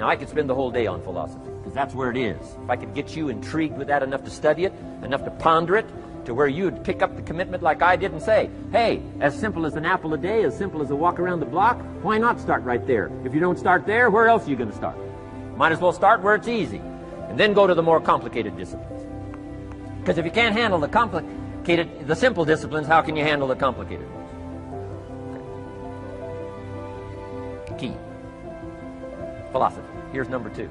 Now, I could spend the whole day on philosophy, because that's where it is. If I could get you intrigued with that enough to study it, enough to ponder it, to where you'd pick up the commitment like I did and say, hey, as simple as an apple a day, as simple as a walk around the block, why not start right there? If you don't start there, where else are you going to start? Might as well start where it's easy, and then go to the more complicated disciplines. Because if you can't handle the simple disciplines, how can you handle the complicated ones? Okay. Key. Philosophy. Here's number 2.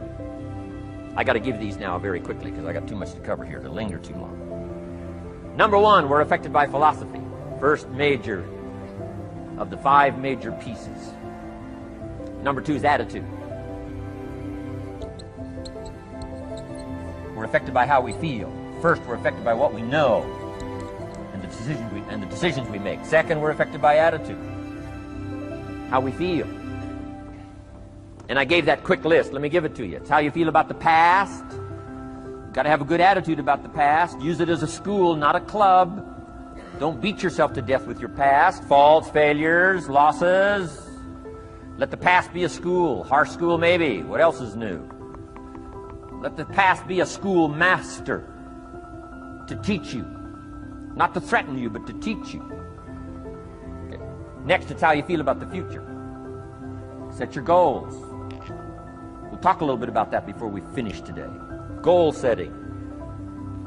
I got to give these now very quickly because I got too much to cover here to linger too long. Number 1, we're affected by philosophy. First major of the 5 major pieces. Number 2 is attitude. We're affected by how we feel. First, we're affected by what we know and the decisions we make. Second, we're affected by attitude, how we feel. And I gave that quick list. Let me give it to you. It's how you feel about the past. You've got to have a good attitude about the past. Use it as a school, not a club. Don't beat yourself to death with your past. Faults, failures, losses. Let the past be a school. Harsh school, maybe. What else is new? Let the past be a school master to teach you. Not to threaten you, but to teach you. Okay. Next, it's how you feel about the future. Set your goals. We'll talk a little bit about that before we finish today. Goal setting.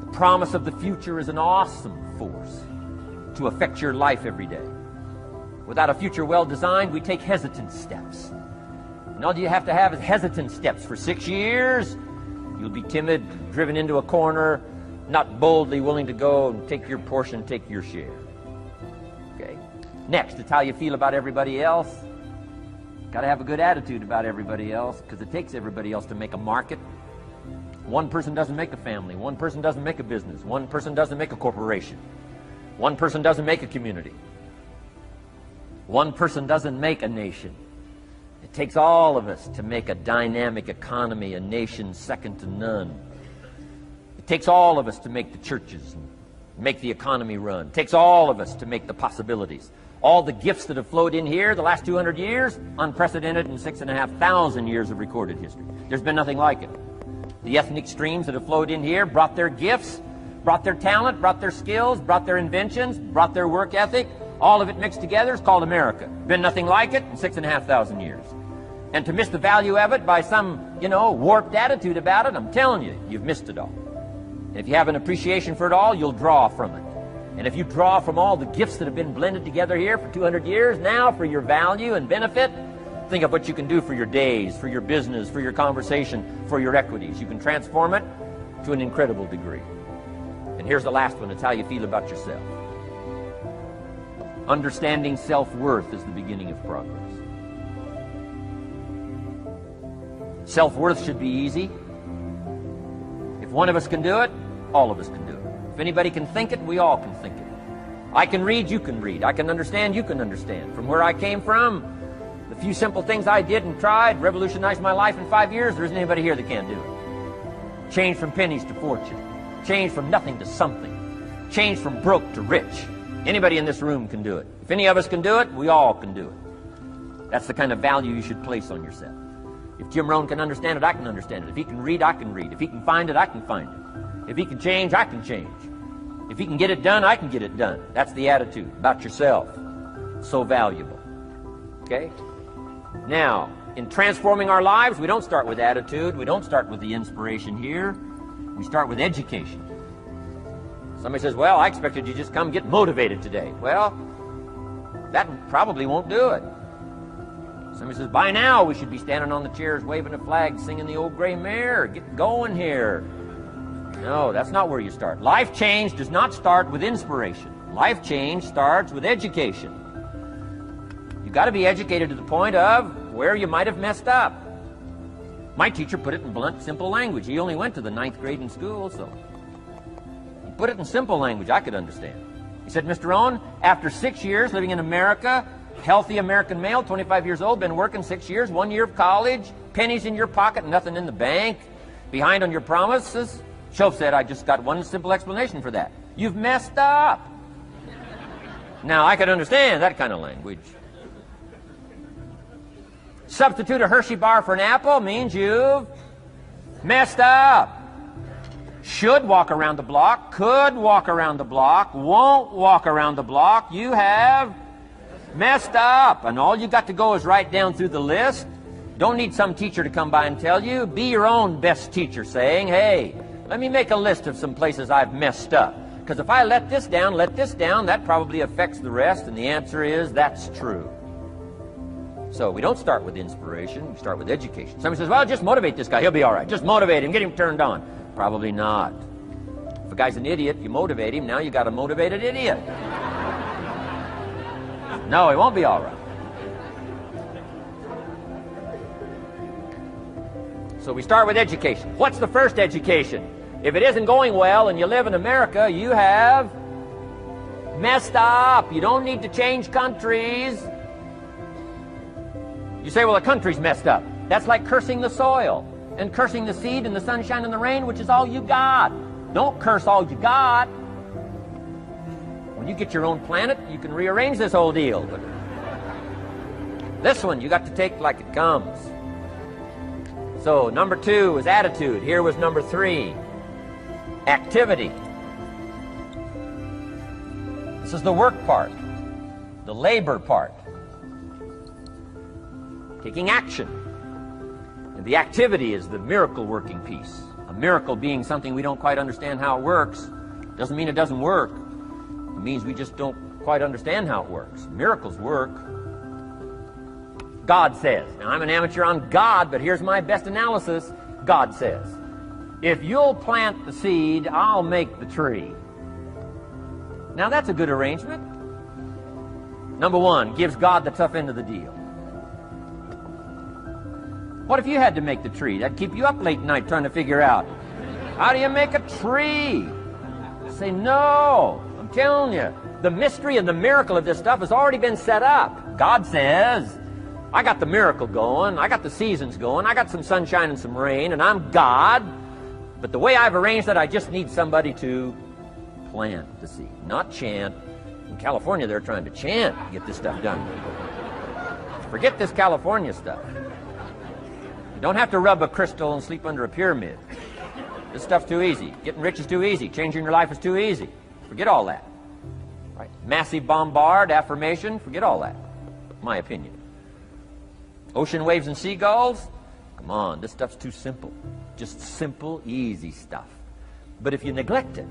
The promise of the future is an awesome force to affect your life every day. Without a future well designed, we take hesitant steps. And all you have to have is hesitant steps for 6 years. You'll be timid, driven into a corner, not boldly willing to go and take your portion, take your share. Okay. Next, it's how you feel about everybody else. Got to have a good attitude about everybody else, because it takes everybody else to make a market. One person doesn't make a family. One person doesn't make a business. One person doesn't make a corporation. One person doesn't make a community. One person doesn't make a nation. It takes all of us to make a dynamic economy, a nation second to none. It takes all of us to make the churches and make the economy run. It takes all of us to make the possibilities. All the gifts that have flowed in here the last 200 years, unprecedented in 6,500 years of recorded history. There's been nothing like it. The ethnic streams that have flowed in here brought their gifts, brought their talent, brought their skills, brought their inventions, brought their work ethic. All of it mixed together is called America. Been nothing like it in 6,500 years. And to miss the value of it by some, warped attitude about it, I'm telling you, you've missed it all. And if you have an appreciation for it all, you'll draw from it. And if you draw from all the gifts that have been blended together here for 200 years, now for your value and benefit, think of what you can do for your days, for your business, for your conversation, for your equities. You can transform it to an incredible degree. And here's the last one. It's how you feel about yourself. Understanding self-worth is the beginning of progress. Self-worth should be easy. If one of us can do it, all of us can do it. If anybody can think it, we all can think it. I can read, you can read. I can understand, you can understand. From where I came from, the few simple things I did and tried revolutionized my life in 5 years. There isn't anybody here that can't do it. Change from pennies to fortune. Change from nothing to something. Change from broke to rich. Anybody in this room can do it. If any of us can do it, we all can do it. That's the kind of value you should place on yourself. If Jim Rohn can understand it, I can understand it. If he can read, I can read. If he can find it, I can find it. If he can change, I can change. If he can get it done, I can get it done. That's the attitude about yourself. So valuable. Okay? Now, in transforming our lives, we don't start with attitude. We don't start with the inspiration here. We start with education. Somebody says, well, I expected you just come get motivated today. Well, that probably won't do it. Somebody says, by now we should be standing on the chairs, waving a flag, singing the old gray mare. Get going here. No, that's not where you start. Life change does not start with inspiration. Life change starts with education. You've got to be educated to the point of where you might have messed up. My teacher put it in blunt, simple language. He only went to the 9th grade in school, so he put it in simple language I could understand. He said, Mr. Owen, after 6 years living in America, healthy American male, 25 years old, been working 6 years, 1 year of college, pennies in your pocket, nothing in the bank, behind on your promises. Shoaff said, I just got one simple explanation for that. You've messed up. Now, I could understand that kind of language. Substitute a Hershey bar for an apple means you've messed up. Should walk around the block, could walk around the block, won't walk around the block. You have messed up. And all you got to go is write down through the list. Don't need some teacher to come by and tell you. Be your own best teacher, saying, hey, let me make a list of some places I've messed up. Because if I let this down, that probably affects the rest. And the answer is, that's true. So we don't start with inspiration, we start with education. Somebody says, well, just motivate this guy, he'll be all right. Just motivate him, get him turned on. Probably not. If a guy's an idiot, you motivate him, now you got a motivated idiot. No, he won't be all right. So we start with education. What's the first education? If it isn't going well and you live in America, you have messed up. You don't need to change countries. You say, well, the country's messed up. That's like cursing the soil and cursing the seed and the sunshine and the rain, which is all you got. Don't curse all you got. When you get your own planet, you can rearrange this whole deal. But this one, you got to take like it comes. So number 2 was attitude. Here was number 3, activity. This is the work part, the labor part. Taking action. And the activity is the miracle working piece. A miracle being something we don't quite understand how it works. Doesn't mean it doesn't work. It means we just don't quite understand how it works. Miracles work. God says. Now, I'm an amateur on God, but here's my best analysis. God says, if you'll plant the seed, I'll make the tree. Now, that's a good arrangement. Number 1, gives God the tough end of the deal. What if you had to make the tree? That'd keep you up late at night trying to figure out, how do you make a tree? Say, no. I'm telling you, the mystery and the miracle of this stuff has already been set up. God says, I got the miracle going, I got the seasons going, I got some sunshine and some rain, and I'm God. But the way I've arranged it, I just need somebody to plant the seed, not chant. In California, they're trying to chant to get this stuff done. Forget this California stuff. You don't have to rub a crystal and sleep under a pyramid. This stuff's too easy. Getting rich is too easy. Changing your life is too easy. Forget all that. Right? Massive bombard, affirmation, forget all that. My opinion. Ocean waves and seagulls? Come on, this stuff's too simple. Just simple, easy stuff. But if you neglect it,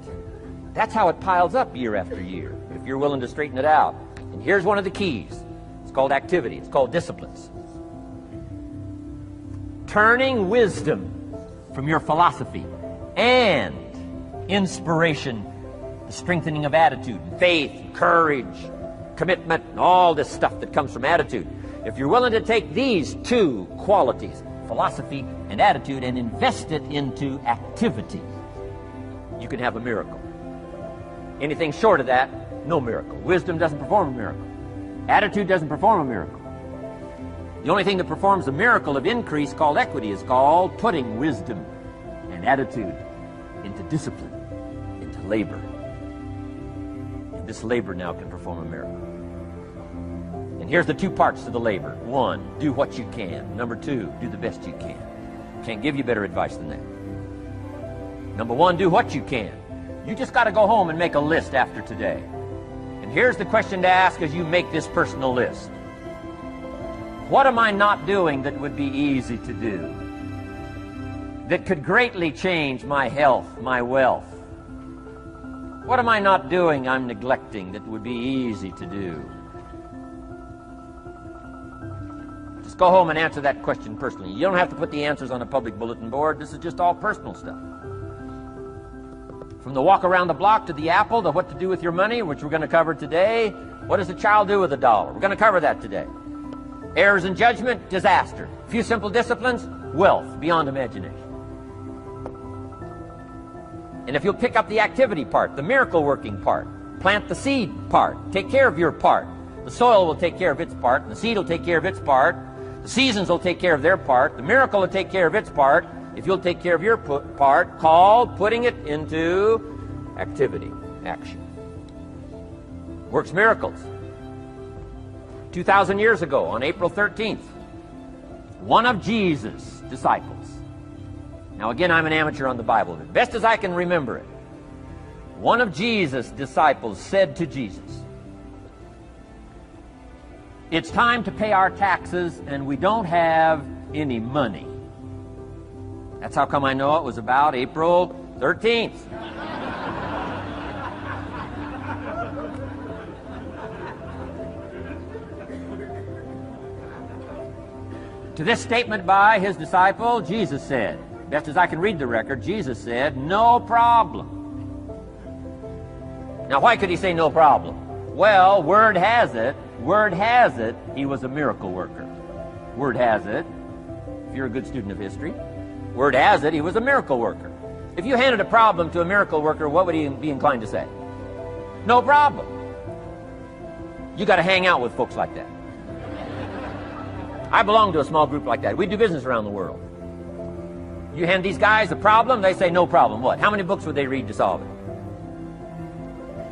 that's how it piles up year after year, if you're willing to straighten it out. And here's one of the keys. It's called activity. It's called disciplines. Turning wisdom from your philosophy and inspiration, the strengthening of attitude, faith, courage, commitment, and all this stuff that comes from attitude. If you're willing to take these 2 qualities, philosophy and attitude, and invest it into activity, you can have a miracle. Anything short of that, no miracle. Wisdom doesn't perform a miracle. Attitude doesn't perform a miracle. The only thing that performs a miracle of increase called equity is called putting wisdom and attitude into discipline, into labor. And this labor now can perform a miracle. And here's the 2 parts to the labor. 1, do what you can. Number 2, do the best you can. Can't give you better advice than that. Number 1, do what you can. You just got to go home and make a list after today. And here's the question to ask as you make this personal list. What am I not doing that would be easy to do? That could greatly change my health, my wealth? What am I not doing I'm neglecting that would be easy to do? Just go home and answer that question personally. You don't have to put the answers on a public bulletin board. This is just all personal stuff. From the walk around the block to the apple to what to do with your money, which we're going to cover today. What does a child do with $1? We're going to cover that today. Errors in judgment, disaster. A few simple disciplines, wealth beyond imagination. And if you'll pick up the activity part, the miracle working part, plant the seed part, take care of your part. The soil will take care of its part, and the seed will take care of its part. The seasons will take care of their part. The miracle will take care of its part. If you'll take care of your part, called putting it into activity, action. Works miracles. 2,000 years ago, on April 13th, one of Jesus' disciples. Now again, I'm an amateur on the Bible, but best as I can remember it, one of Jesus' disciples said to Jesus, "It's time to pay our taxes and we don't have any money." That's how come I know it was about April 13th. To this statement by his disciple, Jesus said, best as I can read the record, Jesus said, "No problem." Now, why could he say no problem? Well, word has it, he was a miracle worker. Word has it, if you're a good student of history, word has it, he was a miracle worker. If you handed a problem to a miracle worker, what would he be inclined to say? No problem. You got to hang out with folks like that. I belong to a small group like that. We do business around the world. You hand these guys a problem, they say no problem. What? How many books would they read to solve it?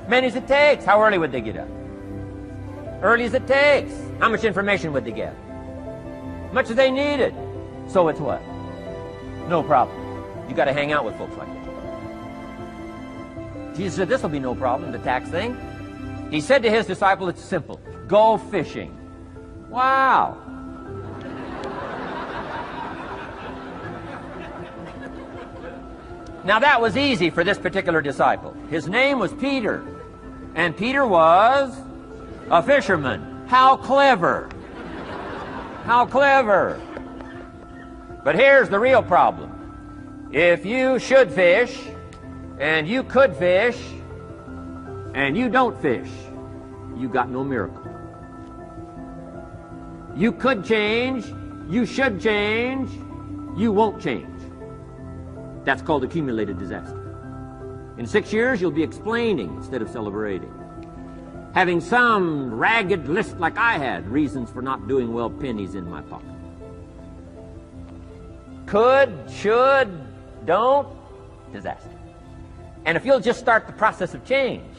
Many as it takes. How early would they get up? Early as it takes. How much information would they get? Much as they needed. So it's what? No problem. You got to hang out with folks like that. Jesus said this will be no problem, the tax thing. He said to his disciple, it's simple. Go fishing. Wow. Now that was easy for this particular disciple. His name was Peter. And Peter was a fisherman. How clever. How clever. But here's the real problem. If you should fish, and you could fish, and you don't fish, you got no miracle. You could change, you should change, you won't change. That's called accumulated disaster. In 6 years, you'll be explaining instead of celebrating. Having some ragged list like I had, reasons for not doing well, pennies in my pocket. Could, should, don't, disaster. And if you'll just start the process of change,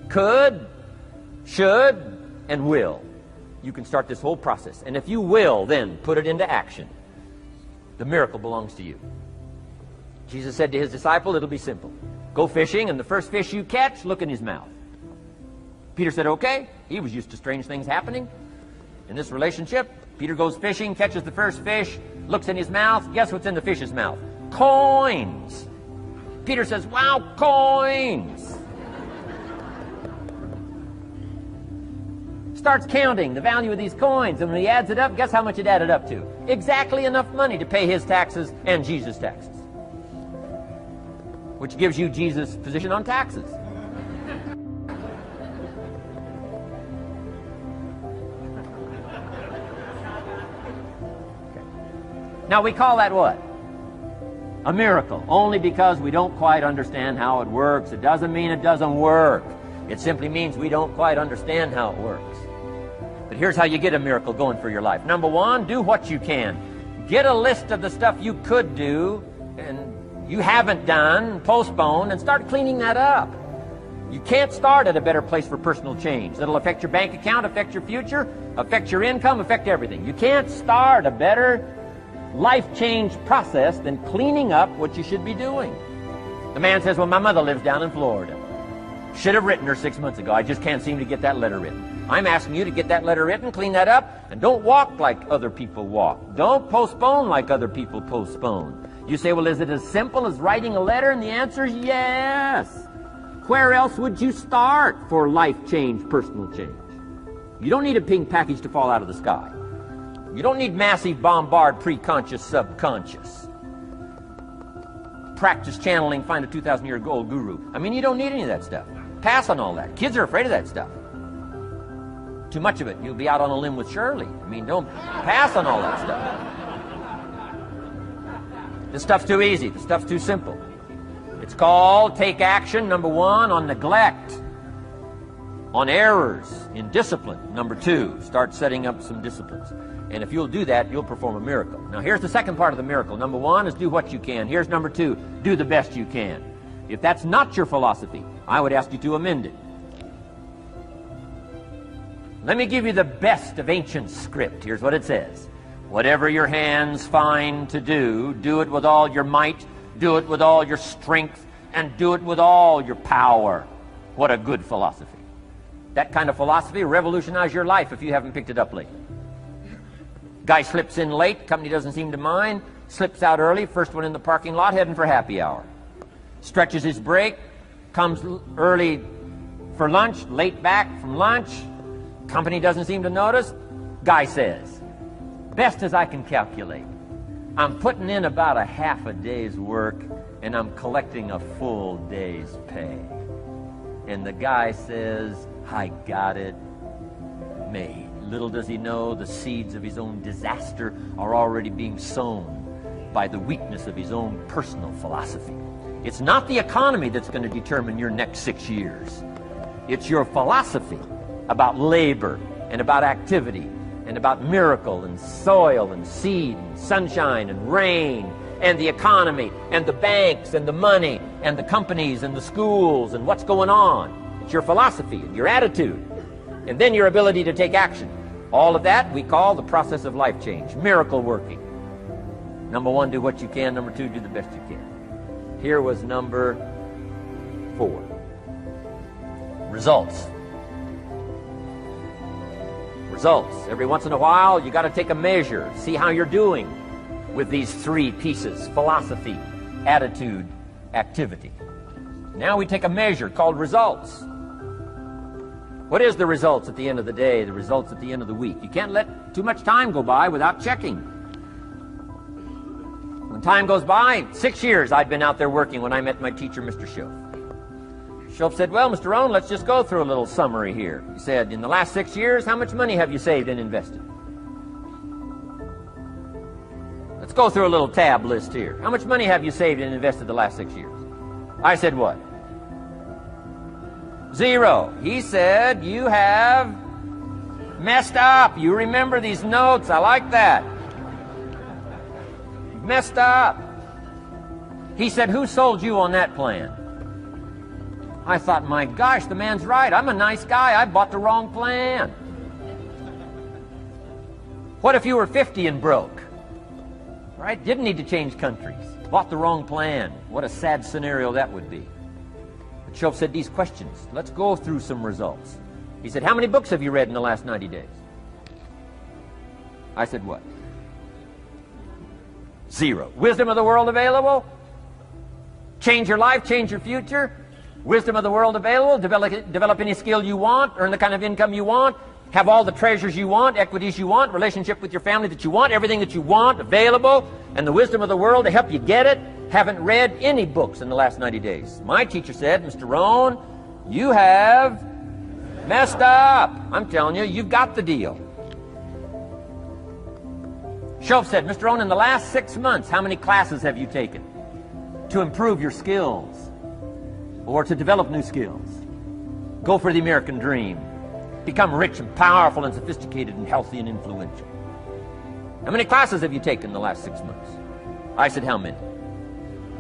could, should, and will, you can start this whole process. And if you will, then put it into action, the miracle belongs to you. Jesus said to his disciple, it'll be simple. Go fishing, and the first fish you catch, look in his mouth. Peter said, okay. He was used to strange things happening in this relationship. Peter goes fishing, catches the first fish, looks in his mouth. Guess what's in the fish's mouth? Coins. Peter says, wow, coins. Starts counting the value of these coins, and when he adds it up, guess how much it added up to? Exactly enough money to pay his taxes and Jesus' taxes. Which gives you Jesus' position on taxes. Okay. Now we call that what? A miracle. Only because we don't quite understand how it works. It doesn't mean it doesn't work. It simply means we don't quite understand how it works. But here's how you get a miracle going for your life. Number one, do what you can. Get a list of the stuff you could do and you haven't done, postpone, and start cleaning that up. You can't start at a better place for personal change. That'll affect your bank account, affect your future, affect your income, affect everything. You can't start a better life change process than cleaning up what you should be doing. The man says, well, my mother lives down in Florida. Should have written her 6 months ago. I just can't seem to get that letter written. I'm asking you to get that letter written, clean that up, and don't walk like other people walk. Don't postpone like other people postpone. You say, well, is it as simple as writing a letter? And the answer is yes. Where else would you start for life change, personal change? You don't need a pink package to fall out of the sky. You don't need massive bombard, pre-conscious, subconscious. Practice channeling, find a 2,000-year-old guru. I mean, you don't need any of that stuff. Pass on all that. Kids are afraid of that stuff. Too much of it, you'll be out on a limb with Shirley. I mean, don't pass on all that stuff. This stuff's too easy. This stuff's too simple. It's called take action, number one, on neglect, on errors, in discipline. Number two, start setting up some disciplines. And if you'll do that, you'll perform a miracle. Now, here's the second part of the miracle. Number one is do what you can. Here's number two, do the best you can. If that's not your philosophy, I would ask you to amend it. Let me give you the best of ancient script. Here's what it says. Whatever your hands find to do, do it with all your might, do it with all your strength, and do it with all your power. What a good philosophy. That kind of philosophy will revolutionize your life if you haven't picked it up late. Guy slips in late, company doesn't seem to mind, slips out early, first one in the parking lot, heading for happy hour. Stretches his break, comes early for lunch, late back from lunch, company doesn't seem to notice. Guy says, best as I can calculate, I'm putting in about a half a day's work and I'm collecting a full day's pay. And the guy says, I got it made. Little does he know the seeds of his own disaster are already being sown by the weakness of his own personal philosophy. It's not the economy that's going to determine your next 6 years. It's your philosophy about labor and about activity and about miracle and soil and seed and sunshine and rain and the economy and the banks and the money and the companies and the schools and what's going on. It's your philosophy and your attitude and then your ability to take action. All of that we call the process of life change, miracle working. Number 1, do what you can. Number 2, do the best you can. Here was number 4. Results. Results. Every once in a while, you got to take a measure, see how you're doing with these 3 pieces: philosophy, attitude, activity. Now we take a measure called results. What is the results at the end of the day, the results at the end of the week? You can't let too much time go by without checking. When time goes by, 6 years I'd been out there working when I met my teacher, Mr. Shope. Shope said, well, Mr. Rohn, let's just go through a little summary here. He said, in the last 6 years, how much money have you saved and invested? Let's go through a little tab list here. How much money have you saved and invested the last 6 years? I said, what? 0. He said, you have messed up. You remember these notes. I like that. You've messed up. He said, who sold you on that plan? I thought, my gosh, the man's right. I'm a nice guy. I bought the wrong plan. What if you were 50 and broke? Right? Didn't need to change countries. Bought the wrong plan. What a sad scenario that would be. But Shope said these questions. Let's go through some results. He said, how many books have you read in the last 90 days? I said, what? 0. Wisdom of the world available? Change your life, change your future? Wisdom of the world available? Develop any skill you want, earn the kind of income you want, have all the treasures you want, equities you want, relationship with your family that you want, everything that you want available, and the wisdom of the world to help you get it. Haven't read any books in the last 90 days. My teacher said, Mr. Rohn, you have messed up. I'm telling you, you've got the deal. Shope said, Mr. Rohn, in the last 6 months, how many classes have you taken to improve your skills or to develop new skills? Go for the American dream. Become rich and powerful and sophisticated and healthy and influential. How many classes have you taken in the last 6 months? I said, how many?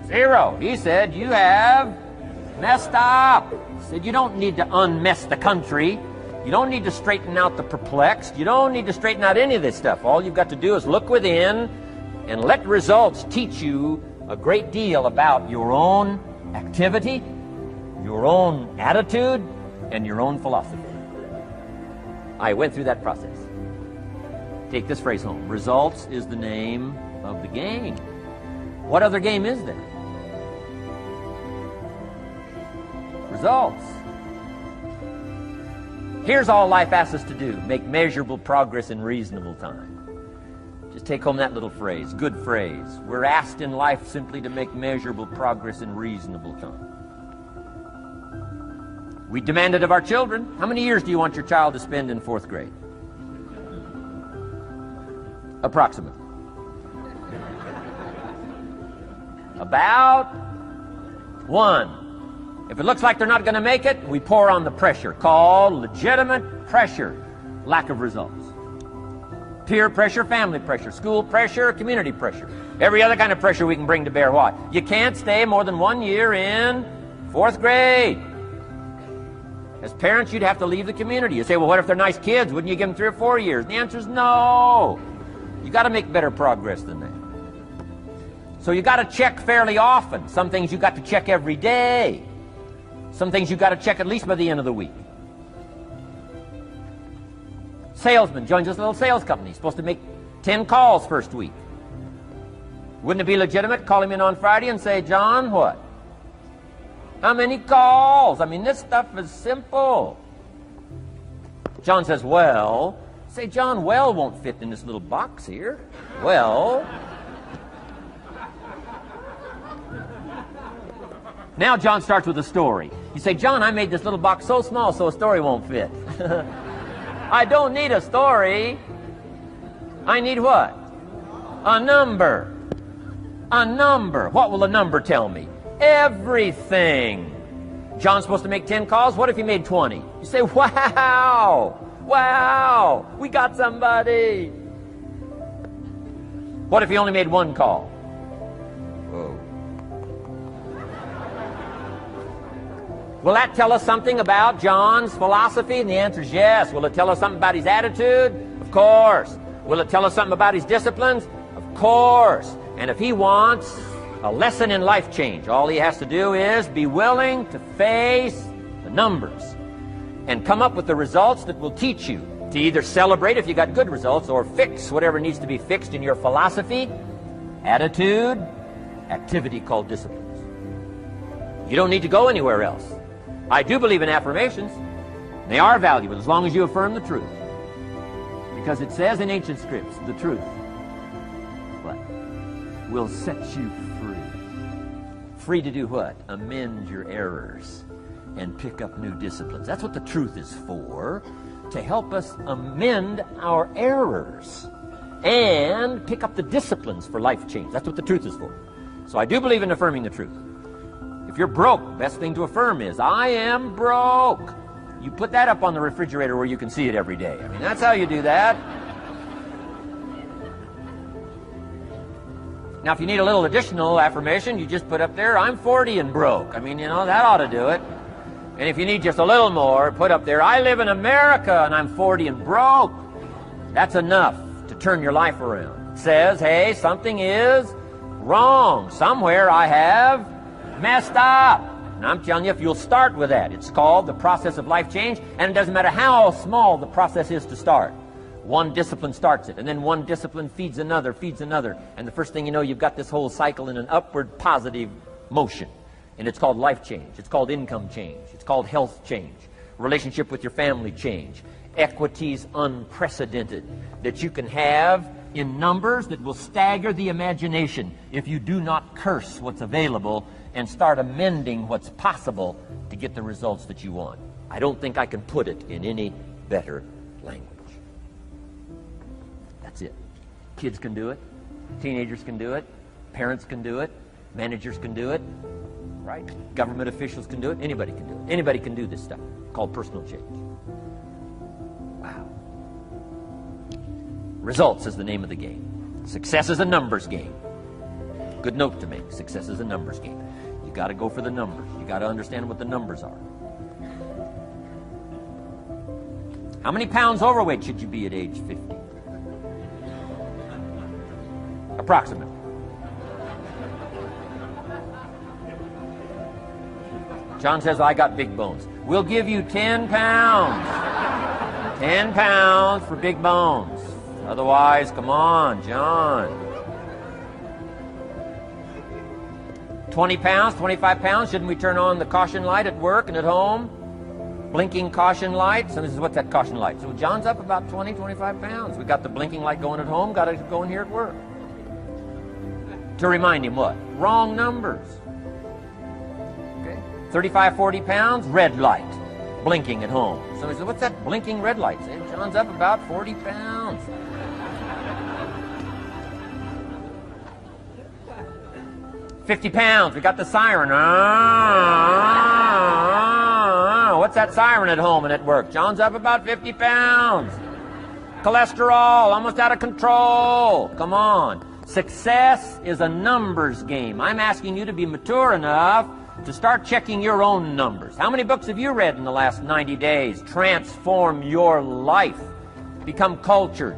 0. He said, you have messed up. He said, you don't need to unmess the country. You don't need to straighten out the perplexed. You don't need to straighten out any of this stuff. All you've got to do is look within and let results teach you a great deal about your own activity, your own attitude, and your own philosophy. I went through that process. Take this phrase home. Results is the name of the game. What other game is there? Results. Here's all life asks us to do. Make measurable progress in reasonable time. Just take home that little phrase. Good phrase. We're asked in life simply to make measurable progress in reasonable time. We demand it of our children. How many years do you want your child to spend in 4th grade? Approximately. About 1. If it looks like they're not going to make it, we pour on the pressure, called legitimate pressure, lack of results. Peer pressure, family pressure, school pressure, community pressure. Every other kind of pressure we can bring to bear. What? You can't stay more than 1 year in 4th grade. As parents, you'd have to leave the community. You say, well, what if they're nice kids? Wouldn't you give them 3 or 4 years? The answer is no. You got to make better progress than that. So you got to check fairly often. Some things you got to check every day. Some things you got to check at least by the end of the week. Salesman joins this little sales company. He's supposed to make 10 calls first week. Wouldn't it be legitimate? Call him in on Friday and say, John, what? How many calls? I mean, this stuff is simple. John says, well. Say, John, well won't fit in this little box here. Well. Now John starts with a story. You say, John, I made this little box so small so a story won't fit. I don't need a story. I need what? A number. A number. What will a number tell me? Everything. John's supposed to make 10 calls. What if he made 20? You say, wow. Wow. We got somebody. What if he only made 1 call? Whoa. Will that tell us something about John's philosophy? And the answer is yes. Will it tell us something about his attitude? Of course. Will it tell us something about his disciplines? Of course. And if he wants a lesson in life change, all he has to do is be willing to face the numbers and come up with the results that will teach you to either celebrate if you got good results or fix whatever needs to be fixed in your philosophy, attitude, activity called disciplines. You don't need to go anywhere else. I do believe in affirmations. They are valuable as long as you affirm the truth. Because it says in ancient scripts, the truth what? Will set you free. Free to do what? Amend your errors and pick up new disciplines. That's what the truth is for, to help us amend our errors and pick up the disciplines for life change. That's what the truth is for. So I do believe in affirming the truth. If you're broke, the best thing to affirm is, I am broke. You put that up on the refrigerator where you can see it every day. I mean, that's how you do that. Now, if you need a little additional affirmation, you just put up there, I'm 40 and broke. I mean, you know, that ought to do it. And if you need just a little more, put up there, I live in America and I'm 40 and broke. That's enough to turn your life around. It says, hey, something is wrong. Somewhere I have messed up. And I'm telling you, if you'll start with that, it's called the process of life change, and it doesn't matter how small the process is to start. One discipline starts it, and then one discipline feeds another, and the first thing you know, you've got this whole cycle in an upward positive motion. And it's called life change. It's called income change. It's called health change. Relationship with your family change. Equities unprecedented that you can have in numbers that will stagger the imagination if you do not curse what's available and start amending what's possible to get the results that you want. I don't think I can put it in any better language. That's it. Kids can do it. Teenagers can do it. Parents can do it. Managers can do it. Right? Government officials can do it. Anybody can do it. Anybody can do this stuff called personal change. Wow. Results is the name of the game. Success is a numbers game. Good note to make. Success is a numbers game. You got to go for the numbers. You got to understand what the numbers are. How many pounds overweight should you be at age 50? Approximately. John says, I got big bones. We'll give you 10 pounds. 10 pounds for big bones. Otherwise, come on, John. 20 pounds, 25 pounds. Shouldn't we turn on the caution light at work and at home? Blinking caution light. So this is what's that caution light? So John's up about 20, 25 pounds. We got the blinking light going at home. Got it going here at work. To remind him what? Wrong numbers. 35, 40 pounds, red light, blinking at home. Somebody says, what's that blinking red light? Say, John's up about 40 pounds. $50 pounds, we got the siren. What's that siren at home and at work? John's up about 50 pounds. Cholesterol, almost out of control. Come on. Success is a numbers game. I'm asking you to be mature enough to start checking your own numbers. How many books have you read in the last 90 days? Transform your life. Become cultured.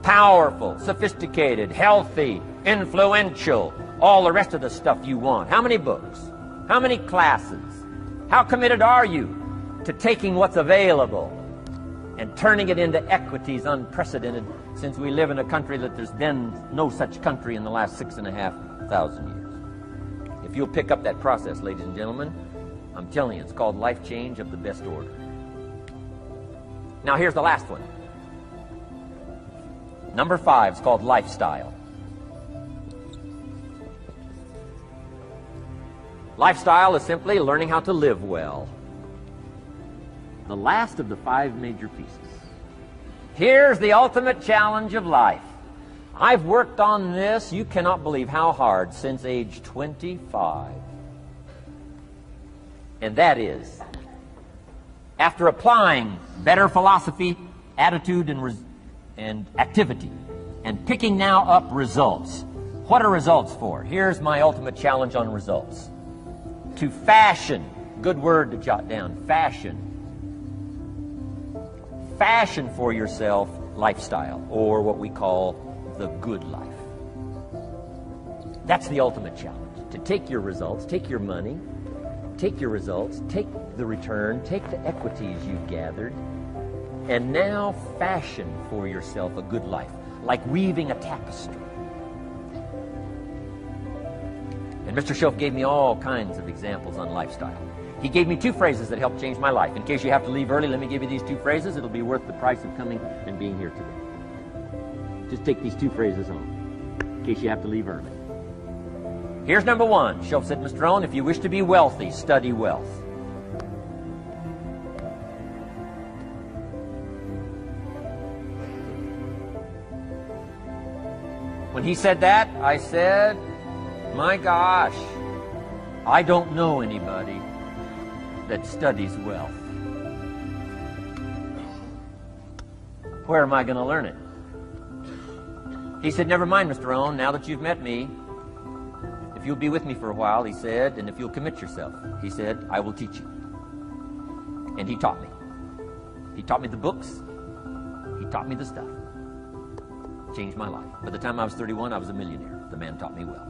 powerful, sophisticated, healthy, influential, all the rest of the stuff you want. How many books? How many classes? How committed are you to taking what's available and turning it into equities unprecedented, since we live in a country that there's been no such country in the last 6,500 years? If you'll pick up that process, ladies and gentlemen, I'm telling you, it's called life change of the best order. Now here's the last one. Number 5 is called lifestyle. Lifestyle is simply learning how to live well. The last of the 5 major pieces. Here's the ultimate challenge of life. I've worked on this, you cannot believe how hard, since age 25. And that is, after applying better philosophy, attitude, and activity, and picking now up results. What are results for? Here's my ultimate challenge on results. To fashion, good word to jot down, fashion. Fashion for yourself lifestyle, or what we call the good life. That's the ultimate challenge. To take your results, take your money, take your results, take the return, take the equities you've gathered, and now fashion for yourself a good life, like weaving a tapestry. And Mr. Shoaff gave me all kinds of examples on lifestyle. He gave me 2 phrases that helped change my life. In case you have to leave early, let me give you these 2 phrases. It'll be worth the price of coming and being here today. Just take these 2 phrases home, in case you have to leave early. Here's number 1. Shoaff said, Mr. Owen, if you wish to be wealthy, study wealth. When he said that, I said, my gosh, I don't know anybody that studies wealth. Where am I going to learn it? He said, never mind, Mr. Owen, now that you've met me, if you'll be with me for a while, he said, and if you'll commit yourself, he said, I will teach you. And he taught me. He taught me the books. He taught me the stuff. Changed my life. By the time I was 31, I was a millionaire. The man taught me well.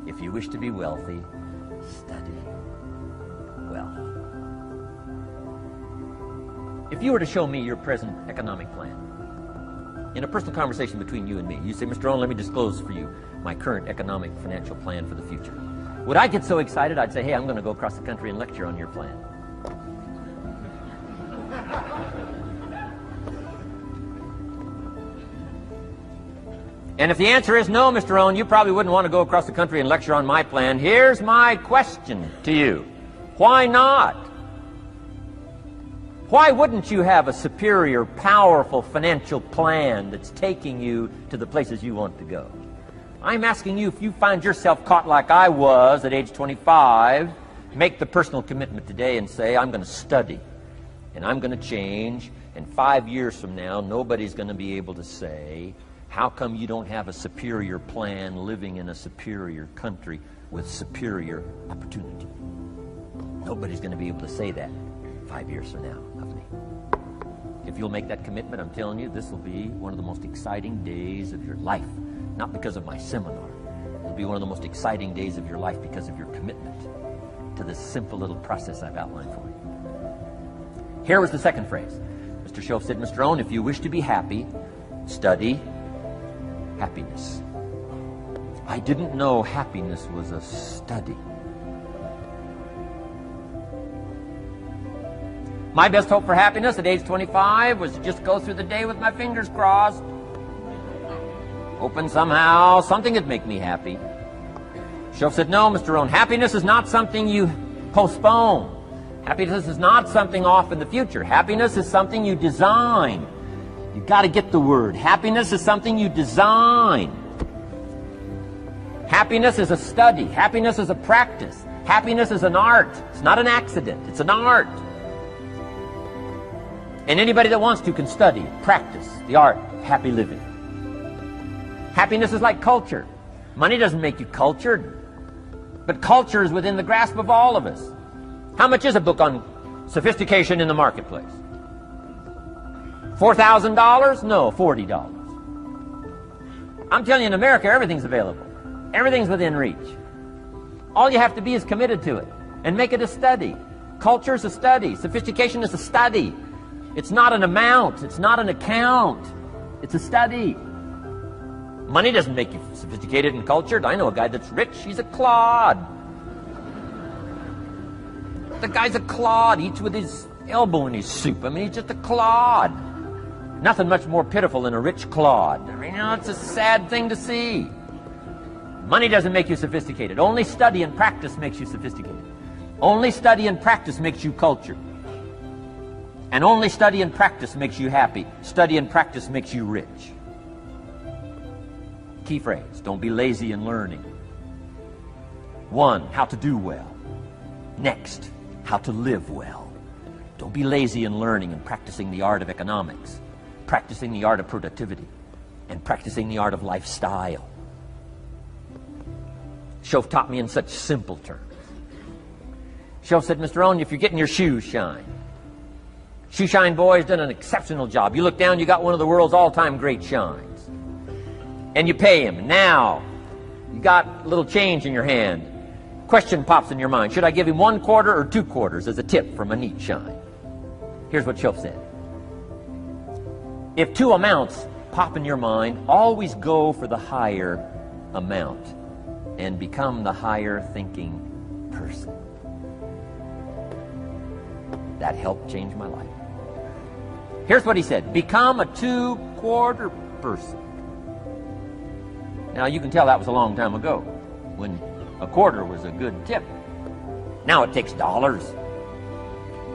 If you wish to be wealthy, study wealth. If you were to show me your present economic plan, in a personal conversation between you and me, you say, Mr. Owen, let me disclose for you my current economic financial plan for the future. Would I get so excited, I'd say, hey, I'm going to go across the country and lecture on your plan. And if the answer is no, Mr. Owen, you probably wouldn't want to go across the country and lecture on my plan. Here's my question to you. Why not? Why wouldn't you have a superior, powerful financial plan that's taking you to the places you want to go? I'm asking you, if you find yourself caught like I was at age 25, make the personal commitment today and say, I'm going to study and I'm going to change, and 5 years from now, nobody's going to be able to say, how come you don't have a superior plan living in a superior country with superior opportunity? Nobody's going to be able to say that 5 years from now of me. If you'll make that commitment, I'm telling you, this will be one of the most exciting days of your life. Not because of my seminar. It'll be one of the most exciting days of your life because of your commitment to this simple little process I've outlined for you. Here was the second phrase. Mr. Shoaff said, Mr. Owen, if you wish to be happy, study happiness. I didn't know happiness was a study. My best hope for happiness at age 25 was to just go through the day with my fingers crossed, hoping somehow something would make me happy. Shoaff said, no, Mr. Owen, happiness is not something you postpone. Happiness is not something off in the future. Happiness is something you design. You've got to get the word. Happiness is something you design. Happiness is a study. Happiness is a practice. Happiness is an art. It's not an accident. It's an art. And anybody that wants to can study, practice the art of happy living. Happiness is like culture. Money doesn't make you cultured, but culture is within the grasp of all of us. How much is a book on sophistication in the marketplace? $4,000? No, $40. I'm telling you, in America, everything's available. Everything's within reach. All you have to be is committed to it and make it a study. Culture is a study. Sophistication is a study. It's not an amount. It's not an account. It's a study. Money doesn't make you sophisticated and cultured. I know a guy that's rich. He's a clod. The guy's a clod. Eats with his elbow in his soup. I mean, he's just a clod. Nothing much more pitiful than a rich clod. I mean, it's a sad thing to see. Money doesn't make you sophisticated. Only study and practice makes you sophisticated. Only study and practice makes you cultured. And only study and practice makes you happy. Study and practice makes you rich. Key phrase, don't be lazy in learning. 1, how to do well. Next, how to live well. Don't be lazy in learning and practicing the art of economics, practicing the art of productivity, and practicing the art of lifestyle. Shoaff taught me in such simple terms. Shoaff said, Mr. Owen, if you're getting your shoes shined, Shoe Shine Boy's done an exceptional job. You look down, you got one of the world's all-time great shines. And you pay him. And now, you got a little change in your hand. Question pops in your mind. Should I give him 1 quarter or 2 quarters as a tip from a neat shine? Here's what Shoaff said. If 2 amounts pop in your mind, always go for the higher amount and become the higher thinking person. That helped change my life. Here's what he said. Become a 2-quarter person. Now you can tell that was a long time ago when a quarter was a good tip. Now it takes dollars.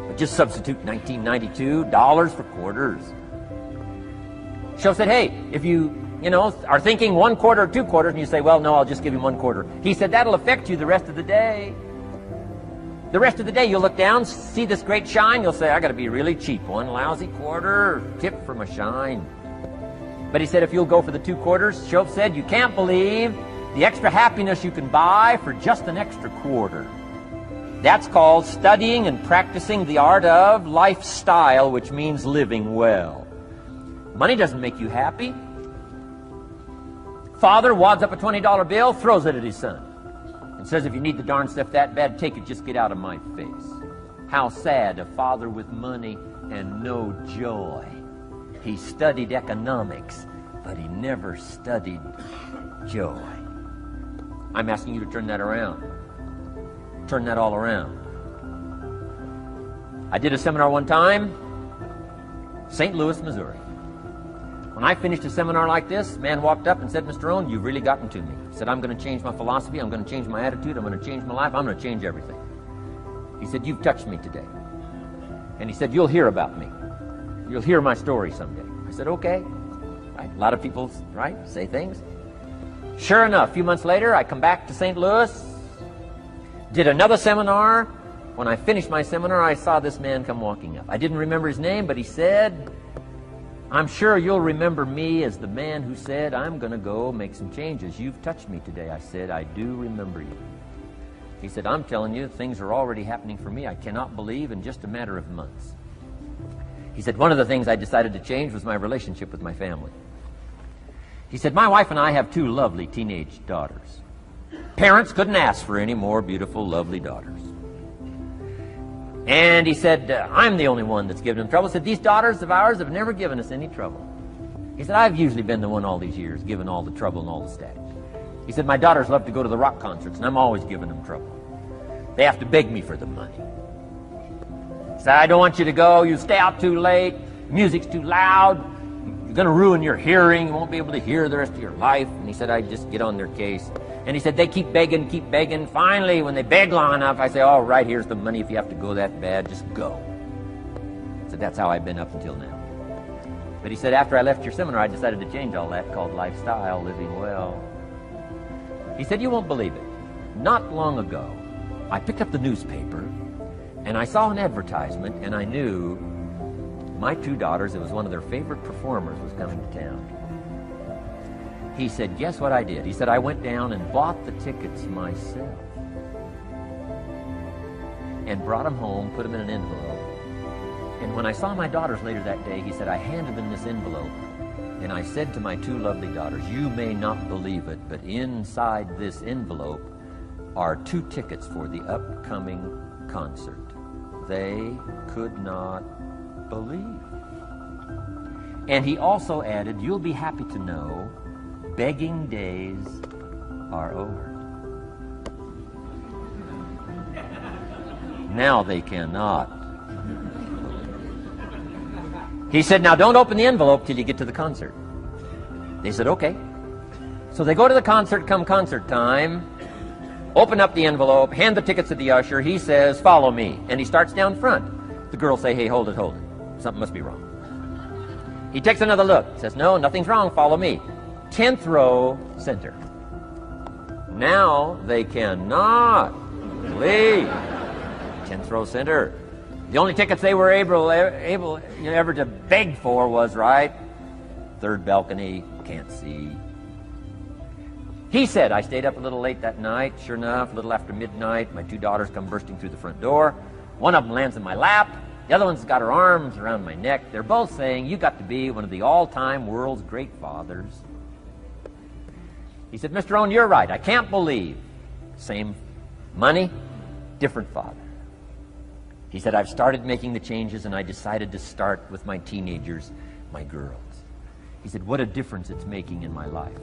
But just substitute 1992 dollars for quarters. Shoaff said, hey, if you are thinking 1 quarter or 2 quarters and you say, well, no, I'll just give him 1 quarter. He said, that'll affect you the rest of the day. The rest of the day, you'll look down, see this great shine, you'll say, I got to be really cheap. 1 lousy quarter, tip from a shine. But he said, if you'll go for the 2 quarters, Shoaff said, you can't believe the extra happiness you can buy for just an extra quarter. That's called studying and practicing the art of lifestyle, which means living well. Money doesn't make you happy. Father wads up a $20 bill, throws it at his son. And says, if you need the darn stuff that bad, take it, just get out of my face. How sad, a father with money and no joy. He studied economics, but he never studied joy. I'm asking you to turn that around. Turn that all around. I did a seminar one time, St. Louis, Missouri. When I finished a seminar like this, a man walked up and said, Mr. Owen, you've really gotten to me. He said, I'm going to change my philosophy, I'm going to change my attitude, I'm going to change my life, I'm going to change everything. He said, you've touched me today. And he said, you'll hear about me. You'll hear my story someday. I said, okay. Right? A lot of people, right, say things. Sure enough, a few months later, I come back to St. Louis, did another seminar. When I finished my seminar, I saw this man come walking up. I didn't remember his name, but he said, I'm sure you'll remember me as the man who said, I'm going to go make some changes. You've touched me today. I said, I do remember you. He said, I'm telling you, things are already happening for me. I cannot believe in just a matter of months. He said, one of the things I decided to change was my relationship with my family. He said, my wife and I have 2 lovely teenage daughters. Parents couldn't ask for any more beautiful, lovely daughters. And he said, I'm the only one that's given them trouble. He said, these daughters of ours have never given us any trouble. He said, I've usually been the one all these years given all the trouble and all the static. He said, my daughters love to go to the rock concerts, and I'm always giving them trouble. They have to beg me for the money. He said, I don't want you to go. You stay out too late. Music's too loud. You're going to ruin your hearing. You won't be able to hear the rest of your life. And he said, I just get on their case. And he said, they keep begging, keep begging. Finally, when they beg long enough, I say, all right, here's the money. If you have to go that bad, just go. So that's how I've been up until now. But he said, after I left your seminar, I decided to change all that, called lifestyle, living well. He said, you won't believe it. Not long ago, I picked up the newspaper, and I saw an advertisement, and I knew my 2 daughters, it was one of their favorite performers, was coming to town. He said, guess what I did? He said, I went down and bought the tickets myself and brought them home, put them in an envelope, And when I saw my daughters later that day, he said, I handed them this envelope, and I said to my two lovely daughters, you may not believe it, but inside this envelope are 2 tickets for the upcoming concert. They could not believe. And he also added, you'll be happy to know, begging days are over. Now they cannot. He said, now don't open the envelope till you get to the concert. They said, okay. So they go to the concert come concert time, open up the envelope, hand the tickets to the usher. He says, follow me. And he starts down front. The girls say, hey, hold it. Something must be wrong. He takes another look, says, no, nothing's wrong, follow me. 10th row, center. Now they cannot believe. 10th row, center. The only tickets they were able ever to beg for was, right, 3rd balcony, can't see. He said, I stayed up a little late that night. Sure enough, a little after midnight, my 2 daughters come bursting through the front door. One of them lands in my lap. The other one's got her arms around my neck. They're both saying, you got to be one of the all-time world's great fathers. He said, Mr. Owen, you're right. I can't believe. Same money, different father. He said, I've started making the changes, and I decided to start with my teenagers, my girls. He said, what a difference it's making in my life.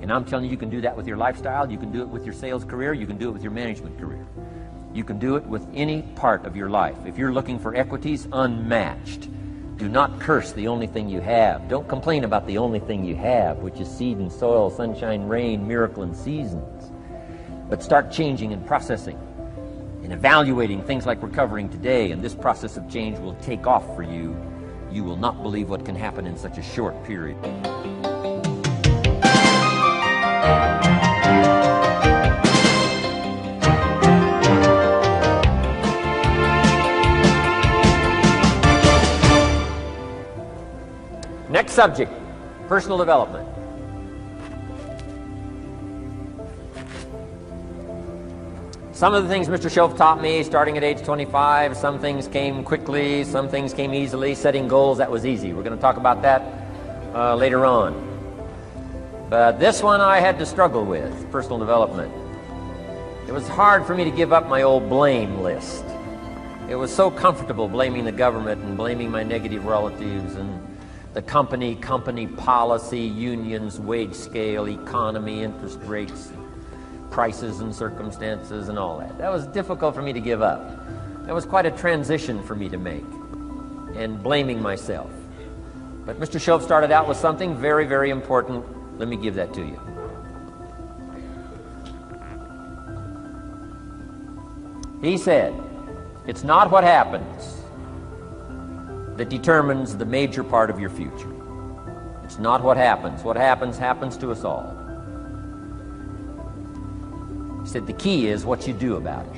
And I'm telling you, you can do that with your lifestyle. You can do it with your sales career. You can do it with your management career. You can do it with any part of your life. If you're looking for equities, unmatched. Do not curse the only thing you have. Don't complain about the only thing you have, which is seed and soil, sunshine, rain, miracle, and seasons. But start changing and processing and evaluating things like we're covering today, and this process of change will take off for you. You will not believe what can happen in such a short period. Next subject, personal development. Some of the things Mr. Shoaff taught me starting at age 25, some things came quickly, some things came easily. Setting goals, that was easy. We're going to talk about that later on. But this one I had to struggle with, personal development. It was hard for me to give up my old blame list. It was so comfortable blaming the government and blaming my negative relatives and the company policy, unions, wage scale, economy, interest rates, prices and circumstances and all that. That was difficult for me to give up. That was quite a transition for me to make, and blaming myself. But Mr. Shoaff started out with something very, very important. Let me give that to you. He said, it's not what happens that determines the major part of your future. It's not what happens. What happens, happens to us all. He said the key is what you do about it.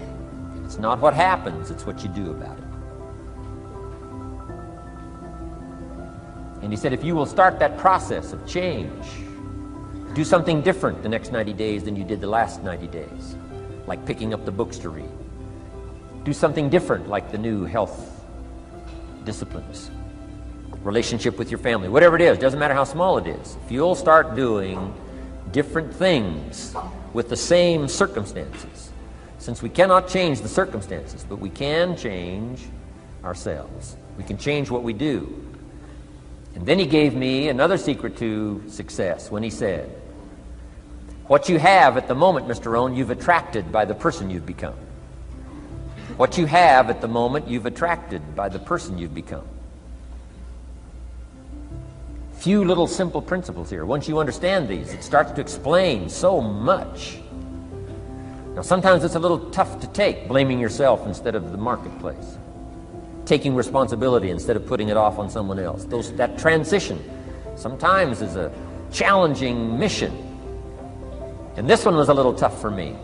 It's not what happens, it's what you do about it. And he said if you will start that process of change, do something different the next 90 days than you did the last 90 days, like picking up the books to read. Do something different, like the new health disciplines, relationship with your family, whatever it is, doesn't matter how small it is. If you'll start doing different things with the same circumstances, since we cannot change the circumstances, but we can change ourselves. We can change what we do. And then he gave me another secret to success when he said, what you have at the moment, Mr. Owen, you've attracted by the person you've become. What you have at the moment, you've attracted by the person you've become. Few little simple principles here. Once you understand these, it starts to explain so much. Now, sometimes it's a little tough to take, blaming yourself instead of the marketplace, taking responsibility instead of putting it off on someone else. That transition sometimes is a challenging mission. And this one was a little tough for me.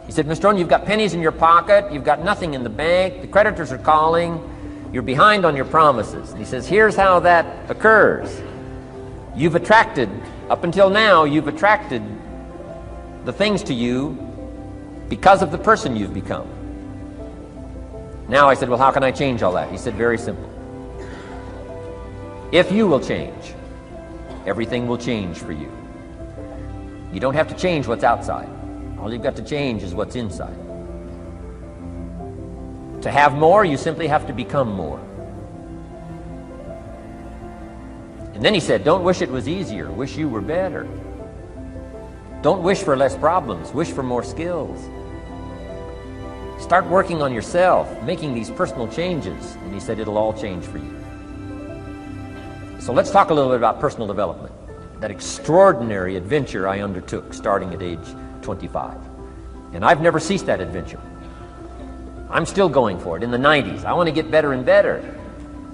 He said, Mr. Owen, you've got pennies in your pocket, you've got nothing in the bank, the creditors are calling, you're behind on your promises. And he says, here's how that occurs. You've attracted, up until now, you've attracted the things to you because of the person you've become. Now I said, well, how can I change all that? He said, very simple. If you will change, everything will change for you. You don't have to change what's outside. All you've got to change is what's inside. To have more, you simply have to become more. And then he said, don't wish it was easier, wish you were better. Don't wish for less problems, wish for more skills. Start working on yourself, making these personal changes, and he said it'll all change for you. So let's talk a little bit about personal development, that extraordinary adventure I undertook starting at age 25. And I've never ceased that adventure. I'm still going for it in the 90s. I want to get better and better.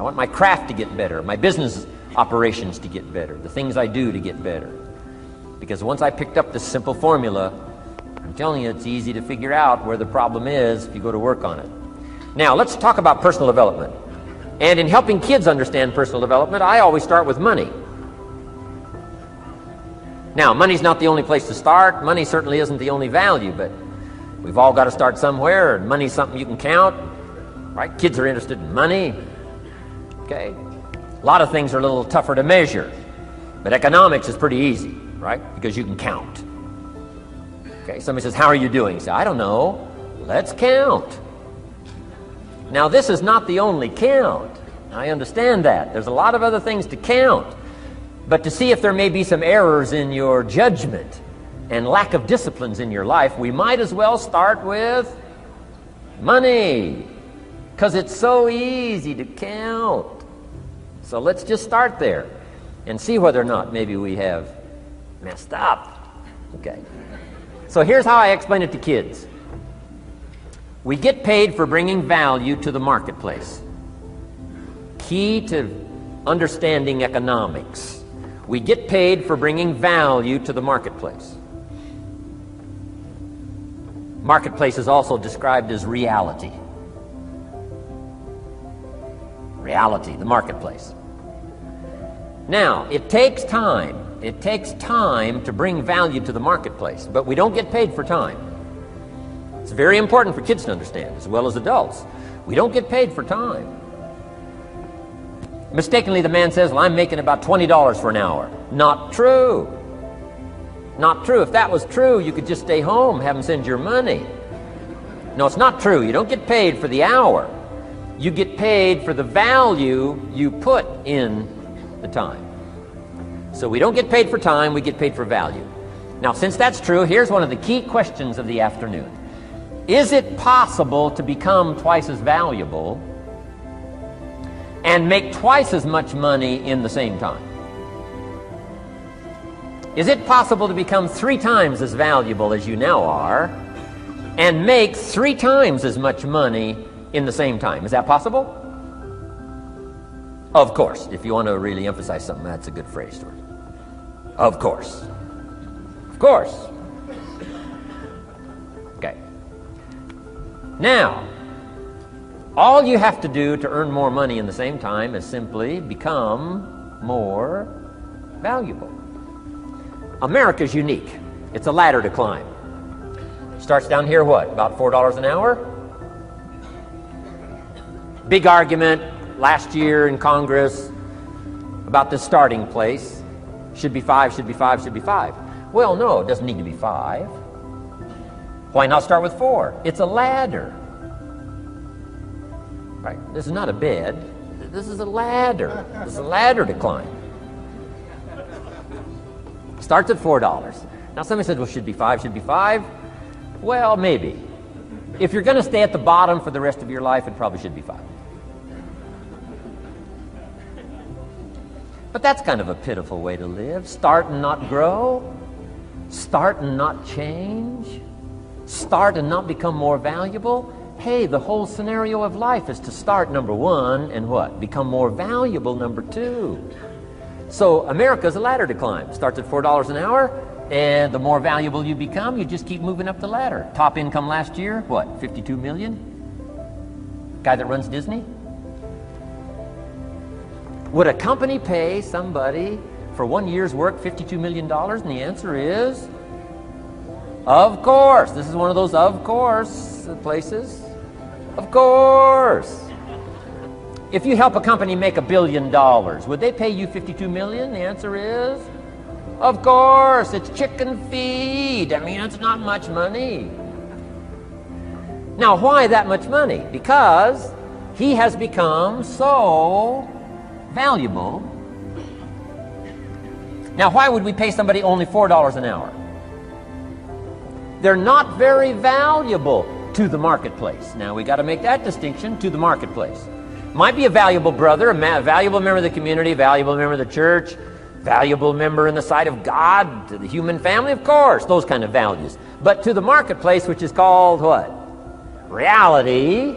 I want my craft to get better, my business operations to get better, the things I do to get better. Because once I picked up this simple formula, I'm telling you, it's easy to figure out where the problem is if you go to work on it. Now, let's talk about personal development. And in helping kids understand personal development, I always start with money. Now, money's not the only place to start. Money certainly isn't the only value, but we've all got to start somewhere, and money's something you can count, right? Kids are interested in money, okay? A lot of things are a little tougher to measure, but economics is pretty easy, right? Because you can count. Okay, somebody says, how are you doing? You say, I don't know. Let's count. Now, this is not the only count. I understand that. There's a lot of other things to count. But to see if there may be some errors in your judgment and lack of disciplines in your life, we might as well start with money, because it's so easy to count. So let's just start there and see whether or not maybe we have messed up. Okay. So here's how I explain it to kids. We get paid for bringing value to the marketplace. Key to understanding economics. We get paid for bringing value to the marketplace. Marketplace is also described as reality. Reality, the marketplace. Now, it takes time. It takes time to bring value to the marketplace, but we don't get paid for time. It's very important for kids to understand, as well as adults. We don't get paid for time. Mistakenly, the man says, well, I'm making about $20 for an hour. Not true. Not true. If that was true, you could just stay home, have them send your money. No, it's not true. You don't get paid for the hour. You get paid for the value you put in the time. So we don't get paid for time, we get paid for value. Now, since that's true, here's one of the key questions of the afternoon. Is it possible to become twice as valuable and make twice as much money in the same time? Is it possible to become 3 times as valuable as you now are and make 3 times as much money in the same time? Is that possible? Of course. If you want to really emphasize something, that's a good phrase for it. Of course. Of course. Okay. Now, all you have to do to earn more money in the same time is simply become more valuable. America's unique. It's a ladder to climb. Starts down here, what, about $4 an hour? Big argument last year in Congress about the starting place. Should be 5, should be 5, should be 5. Well, no, it doesn't need to be 5. Why not start with 4? It's a ladder. Right? This is not a bed. This is a ladder. This is a ladder to climb. Starts at $4. Now somebody said, well, should be 5, should be 5. Well, maybe. If you're going to stay at the bottom for the rest of your life, it probably should be 5. But that's kind of a pitiful way to live. Start and not grow. Start and not change. Start and not become more valuable. Hey, the whole scenario of life is to start, number 1, and what? Become more valuable, number 2. So America's a ladder to climb. Starts at $4 an hour, and the more valuable you become, you just keep moving up the ladder. Top income last year, what, 52 million? Guy that runs Disney? Would a company pay somebody for 1 year's work $52 million? And the answer is, of course. This is one of those of course places. Of course. If you help a company make $1 billion, would they pay you $52 million? The answer is, of course, it's chicken feed. I mean, it's not much money. Now, why that much money? Because he has become so valuable. Now, why would we pay somebody only $4 an hour? They're not very valuable to the marketplace. Now, we got to make that distinction, to the marketplace. Might be a valuable brother, a valuable member of the community, a valuable member of the church, valuable member in the sight of God, to the human family, of course, those kind of values. But to the marketplace, which is called what? Reality.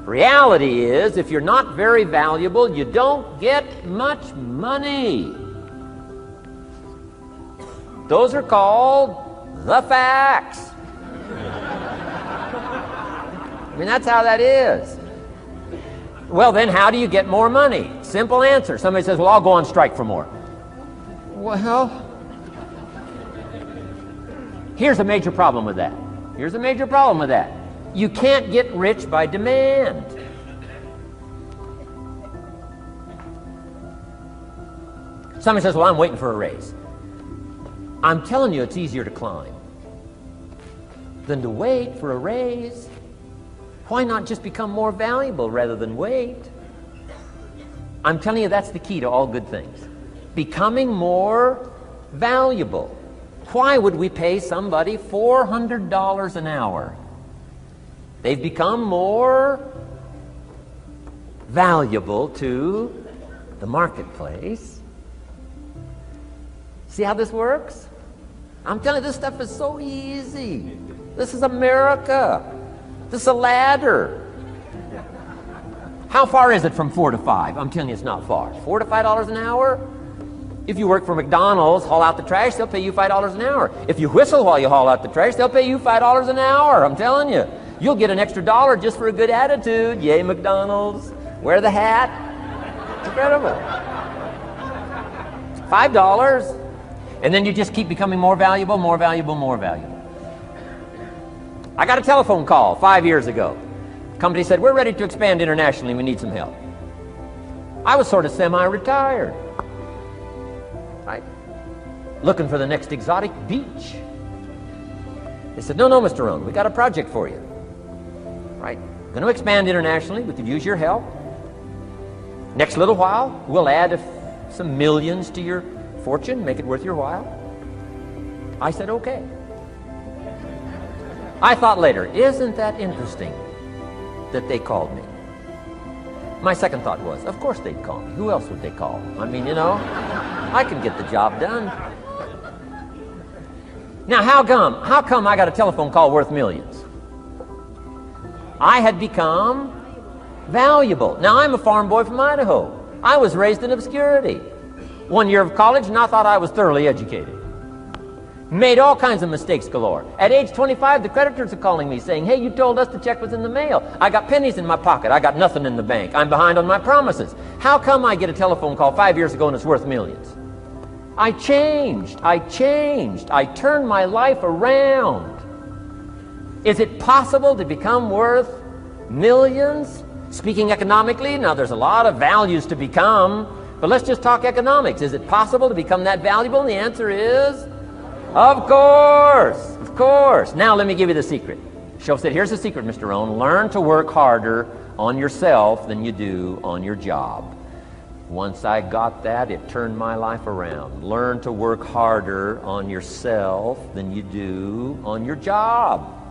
Reality is, if you're not very valuable, you don't get much money. Those are called the facts. I mean, that's how that is. Well, then how do you get more money? Simple answer. Somebody says, well, I'll go on strike for more. Well, here's a major problem with that. Here's a major problem with that. You can't get rich by demand. Somebody says, well, I'm waiting for a raise. I'm telling you, it's easier to climb than to wait for a raise. Why not just become more valuable rather than wait? I'm telling you, that's the key to all good things. Becoming more valuable. Why would we pay somebody $400 an hour? They've become more valuable to the marketplace. See how this works? I'm telling you, this stuff is so easy. This is America. This is a ladder. How far is it from 4 to 5? I'm telling you, it's not far. $4 to $5 an hour? If you work for McDonald's, haul out the trash, they'll pay you $5 an hour. If you whistle while you haul out the trash, they'll pay you $5 an hour. I'm telling you. You'll get an extra $1 just for a good attitude. Yay, McDonald's. Wear the hat. It's incredible. $5. And then you just keep becoming more valuable, more valuable, more valuable. I got a telephone call 5 years ago. The company said, we're ready to expand internationally. We need some help. I was sort of semi-retired. Right? Looking for the next exotic beach. They said, no, Mr. Rohn, we got a project for you. Right? Going to expand internationally. We could use your help. Next little while, we'll add some millions to your fortune, make it worth your while. I said, okay. I thought later, isn't that interesting that they called me? My second thought was, of course they'd call me. Who else would they call? I mean, you know, I can get the job done. Now, how come I got a telephone call worth millions? I had become valuable. Now, I'm a farm boy from Idaho. I was raised in obscurity. 1 year of college, and I thought I was thoroughly educated. Made all kinds of mistakes galore. At age 25, the creditors are calling me saying, hey, you told us the check was in the mail. I got pennies in my pocket. I got nothing in the bank. I'm behind on my promises. How come I get a telephone call 5 years ago and it's worth millions? I changed. I turned my life around. Is it possible to become worth millions? Speaking economically, now there's a lot of values to become, but let's just talk economics. Is it possible to become that valuable? And the answer is, of course, of course. Now let me give you the secret. Shoaff said, here's the secret, Mr. Rohn. Learn to work harder on yourself than you do on your job. Once I got that, it turned my life around. Learn to work harder on yourself than you do on your job.